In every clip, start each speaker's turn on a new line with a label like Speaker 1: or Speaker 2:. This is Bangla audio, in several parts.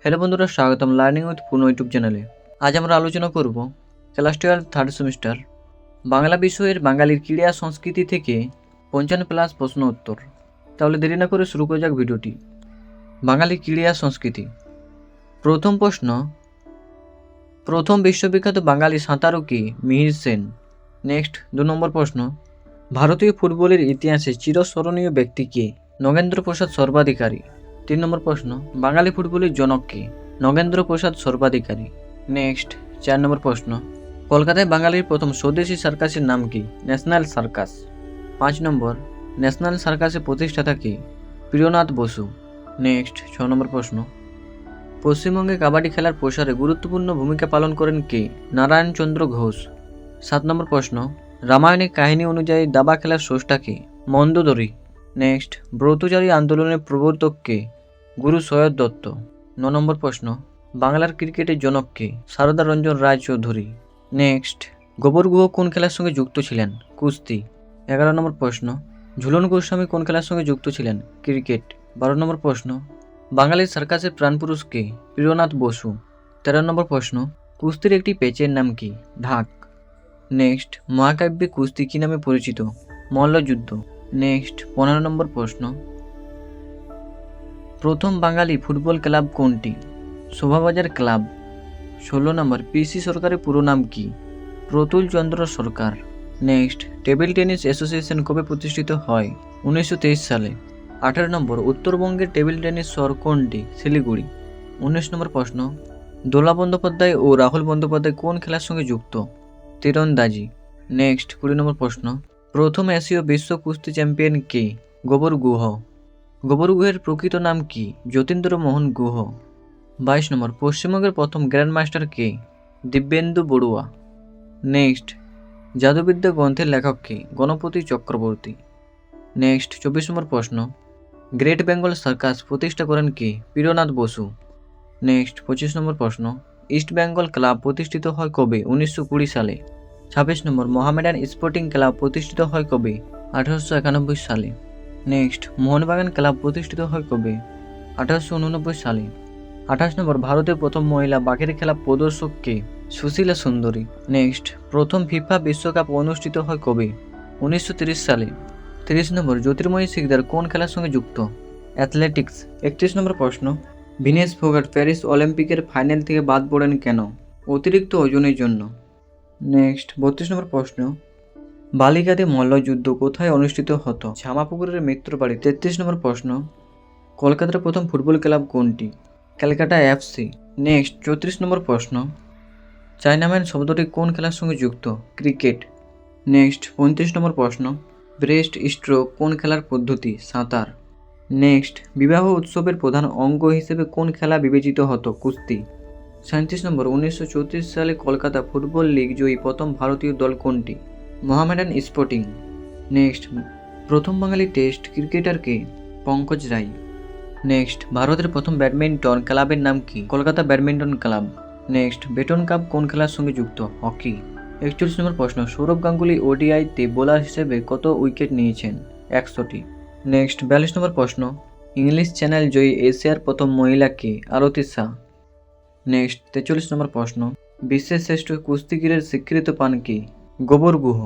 Speaker 1: হ্যালো বন্ধুরা, স্বাগতম লার্নিং উইথ পূর্ণ ইউটিউব চ্যানেলে। আজ আমরা আলোচনা করব ক্লাস 12 থার্ড সেমিস্টার বাংলা বিষয়ের বাঙালির ক্রীড়া সংস্কৃতি থেকে 55+ প্রশ্ন উত্তর। তাহলে দেরি না করে শুরু করা যাক ভিডিওটি। বাঙালির ক্রীড়া সংস্কৃতি। প্রথম প্রশ্ন, প্রথম বিশ্ববিখ্যাত বাঙালি সাঁতারু কে? মিহির সেন। নেক্সট 2 নম্বর প্রশ্ন, ভারতীয় ফুটবলের ইতিহাসে চিরস্মরণীয় ব্যক্তি কে? নগেন্দ্র প্রসাদ সর্বাধিকারী। 3 নম্বর প্রশ্ন, বাঙালি ফুটবলের জনক কে? নগেন্দ্র প্রসাদ সর্বাধিকারী। নেক্সট 4 নম্বর প্রশ্ন, কলকাতায় বাঙালির প্রথম স্বদেশী সার্কাসের নাম কি? National circus. 5 নম্বর, ন্যাশনাল সার্কাসের প্রতিষ্ঠাতা কে? প্রিয়নাথ বসু। নেক্সট 6 নম্বর প্রশ্ন, পশ্চিমবঙ্গে কাবাডি খেলার প্রসারে গুরুত্বপূর্ণ ভূমিকা পালন করেন কে? নারায়ণচন্দ্র ঘোষ। 7 নম্বর প্রশ্ন, রামায়ণের কাহিনী অনুযায়ী দাবা খেলার স্রষ্টা কে? মন্দোদরী। নেক্সট, ব্রতচারী আন্দোলনের প্রবর্তক কে? গুরু সৈয়দ দত্ত। 9 নম্বর প্রশ্ন, বাংলার ক্রিকেটের জনক কে? সারদা রঞ্জন রায়চৌধুরী। নেক্সট, গোবর গুহ কোন খেলার সঙ্গে যুক্ত ছিলেন? কুস্তি। 11 নম্বর প্রশ্ন, ঝুলন গোস্বামী কোন খেলার সঙ্গে যুক্ত ছিলেন? ক্রিকেট। 12 নম্বর প্রশ্ন, বাঙালির সার্কাসের প্রাণপুরুষ কে? প্রিয়নাথ বসু। 13 নম্বর প্রশ্ন, কুস্তির একটি পেচের নাম কি? ঢাক। নেক্সট, মহাকাব্যিক কুস্তি কী নামে পরিচিত? মল্লযুদ্ধ। নেক্সট 15 নম্বর প্রশ্ন, প্রথম বাঙালি ফুটবল ক্লাব কোনটি? শোভাবাজার ক্লাব। 16 নম্বর, পিসি সরকারের পুরো নাম কি? প্রতুল চন্দ্র সরকার। নেক্সট, টেবিল টেনিস অ্যাসোসিয়েশন কবে প্রতিষ্ঠিত হয়? 1923 সালে। 18 নম্বর, উত্তরবঙ্গের টেবিল টেনিস শহর কোনটি? শিলিগুড়ি। 19 নম্বর প্রশ্ন, দোলা বন্দ্যোপাধ্যায় ও রাহুল বন্দ্যোপাধ্যায় কোন খেলার সঙ্গে যুক্ত? তীরন্দাজি। নেক্সট 20 নম্বর প্রশ্ন, প্রথম এশীয় বিশ্ব কুস্তি চ্যাম্পিয়ন কে? গোবর গুহ। গোবর গুহের প্রকৃত নাম কি? যতীন্দ্র মোহন গুহ। 22 নম্বর, পশ্চিমবঙ্গের প্রথম গ্র্যান্ড মাস্টার কে? দিব্যেন্দু বড়ুয়া। নেক্সট, জাদুবিদ্যা গ্রন্থের লেখক কে? গণপতি চক্রবর্তী। নেক্সট 24 নম্বর প্রশ্ন, গ্রেট বেঙ্গল সার্কাস প্রতিষ্ঠা করেন কে? প্রিয়নাথ বসু। নেক্সট 25 নম্বর প্রশ্ন, ইস্ট বেঙ্গল ক্লাব প্রতিষ্ঠিত হয় কবে? 1920 সালে। 26 নম্বর, মোহামেডান স্পোর্টিং ক্লাব প্রতিষ্ঠিত হয় কবে? 1891 সালে। নেক্সট, মোহনবাগান ক্লাব প্রতিষ্ঠিত হয় কবে? 1889 সালে। 28 নম্বর, ভারতের প্রথম মহিলা বাঘের খেলা প্রদর্শক কে? সুশীলা সুন্দরী। নেক্সট, প্রথম ফিফা বিশ্বকাপ অনুষ্ঠিত হয় কবে? 1930 সালে। 30 নম্বর, জ্যোতির্ময়ী শিকদার কোন খেলার সঙ্গে যুক্ত? অ্যাথলেটিক্স। 31 নম্বর প্রশ্ন, ভিনেস ফোগাট প্যারিস অলিম্পিকের ফাইনাল থেকে বাদ পড়েন কেন? অতিরিক্ত ওজনের জন্য। নেক্সট 32 নম্বর প্রশ্ন, বালিকাতে মল্লযুদ্ধ কোথায় অনুষ্ঠিত হতো? ঝামাপুকুরের মিত্র বাড়ি। 33 নম্বর প্রশ্ন, কলকাতার প্রথম ফুটবল ক্লাব কোনটি? ক্যালকাটা এফসি। নেক্সট 34 নম্বর প্রশ্ন, চায়নাম্যান শব্দটি কোন খেলার সঙ্গে যুক্ত? ক্রিকেট। নেক্সট 35 নম্বর প্রশ্ন, ব্রেস্ট স্ট্রোক কোন খেলার পদ্ধতি? সাঁতার। নেক্সট, বিবাহ উৎসবের প্রধান অঙ্গ হিসেবে কোন খেলা বিবেচিত হতো? কুস্তি। 37 নম্বর, 1934 সালে কলকাতা ফুটবল লিগ জয়ী প্রথম ভারতীয় দল কোনটি? মোহামেডান স্পোর্টিং। নেক্সট, প্রথম বাঙালি টেস্ট ক্রিকেটার কে? পঙ্কজ রায়। নেক্সট, ভারতের প্রথম ব্যাডমিন্টন ক্লাবের নাম কি? Kolkata badminton club. Next, button cup কোন খেলার সঙ্গে যুক্ত? হকি। 41 নম্বর প্রশ্ন, সৌরভ গাঙ্গুলি ওডিআইতে বোলার হিসেবে কত উইকেট নিয়েছেন? 100টি। নেক্সট 42 নম্বর প্রশ্ন, ইংলিশ চ্যানেল জয়ী এশিয়ার প্রথম মহিলা কে? আরতি শাহ। নেক্সট 43 নম্বর প্রশ্ন, বিশ্বের শ্রেষ্ঠ কুস্তিগিরের স্বীকৃতি পান কে? গোবর গুহ।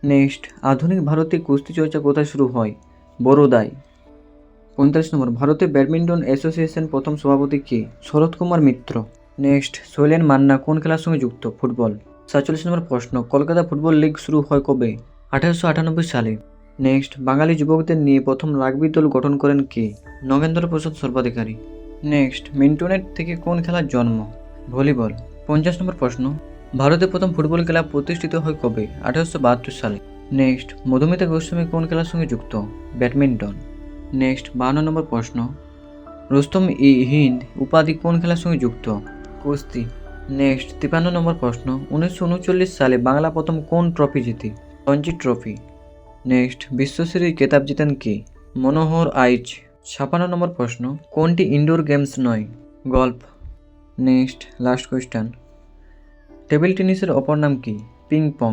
Speaker 1: নেক্সট, আধুনিক ভারতে কুস্তি চর্চা কোথায় শুরু হয়? বরোদায়। 45 নম্বর, ভারতের ব্যাডমিন্টন অ্যাসোসিয়েশন প্রথম সভাপতি কে? শরৎ কুমার মিত্র। নেক্সট, শৈলেন মান্না কোন খেলার সঙ্গে যুক্ত? ফুটবল। 47 নম্বর প্রশ্ন, কলকাতা ফুটবল লিগ শুরু হয় কবে? 1898 সালে। নেক্সট, বাঙালি যুবকদের নিয়ে প্রথম রাগবি দল গঠন করেন কে? নগেন্দ্র প্রসাদ সর্বাধিকারী। নেক্সট, মিন্টোনেট থেকে কোন খেলার জন্ম? ভলিবল। 50 নম্বর প্রশ্ন, ভারতের প্রথম ফুটবল ক্লাব প্রতিষ্ঠিত হয় কবে? 1872 সালে। নেক্সট, মধুমিতা গোস্বামী কোন খেলার সঙ্গে যুক্ত? ব্যাডমিন্টন। নেক্সট 52 নম্বর প্রশ্ন, রুস্তম ই হিন্দ উপাধি কোন খেলার সঙ্গে যুক্ত? কুস্তি। নেক্সট 53 নম্বর প্রশ্ন, 1939 সালে বাংলা প্রথম কোন ট্রফি জিতে? রঞ্জি ট্রফি। নেক্সট, বিশ্বসেরার খেতাব জিতেন কে? মনোহর আইচ। 56 নম্বর প্রশ্ন, কোনটি ইনডোর গেমস নয়? Golf. Next last question, table টেনিসের অপর নাম কি? পিং পং।